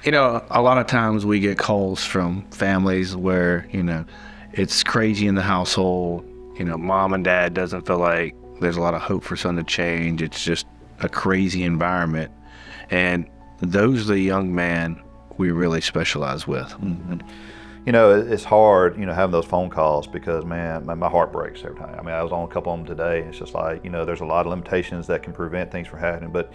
A lot of times we get calls from families where, it's crazy in the household. Mom and dad doesn't feel like there's a lot of hope for son to change. It's just a crazy environment. And those are the young men we really specialize with. Mm-hmm. It's hard, having those phone calls because, man, my heart breaks every time. I mean, I was on a couple of them today. It's just like, there's a lot of limitations that can prevent things from happening. But,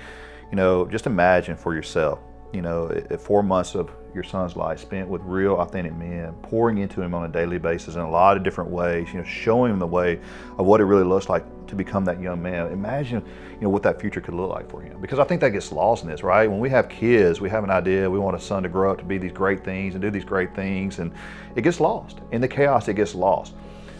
just imagine for yourself, 4 months of your son's life spent with real authentic men, pouring into him on a daily basis in a lot of different ways, showing him the way of what it really looks like to become that young man. Imagine, what that future could look like for him. Because I think that gets lost in this, right? When we have kids, we have an idea, we want a son to grow up to be these great things and do these great things, and it gets lost. In the chaos, it gets lost.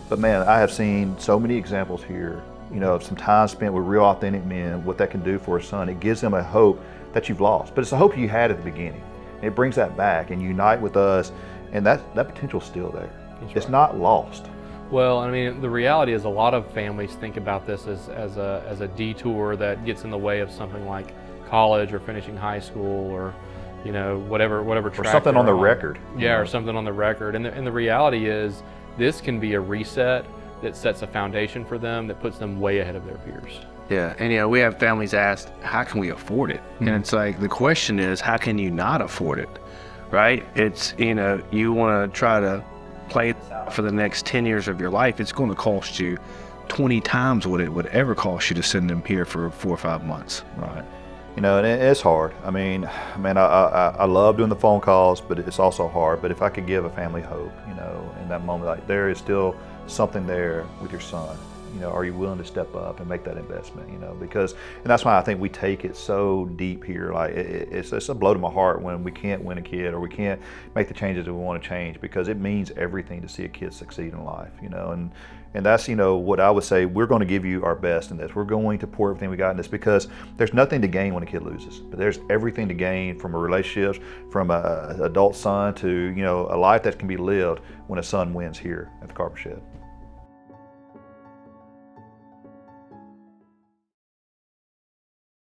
But man, I have seen so many examples here, of some time spent with real authentic men, what that can do for a son. It gives them a hope that you've lost, but it's a hope you had at the beginning. It brings that back and unite with us, and that potential's still there. It's not lost. Well, I mean, the reality is a lot of families think about this as a detour that gets in the way of something like college or finishing high school or, whatever track. Or something on the record. Yeah, or something on the record. And the reality is this can be a reset that sets a foundation for them that puts them way ahead of their peers. Yeah, and we have families ask, how can we afford it? Mm-hmm. And it's like, the question is, how can you not afford it, right? It's, you want to try to play this out for the next 10 years of your life, it's going to cost you 20 times what it would ever cost you to send them here for 4 or 5 months. Right. And it's hard. I mean, man, I love doing the phone calls, but it's also hard. But if I could give a family hope, in that moment, like there is still something there with your son. Are you willing to step up and make that investment? Because, and that's why I think we take it so deep here. Like it's a blow to my heart when we can't win a kid or we can't make the changes that we want to change, because it means everything to see a kid succeed in life. And that's, what I would say, we're going to give you our best in this. We're going to pour everything we got in this, because there's nothing to gain when a kid loses, but there's everything to gain from a relationship, from a adult son to, a life that can be lived when a son wins here at the Carpet Shed.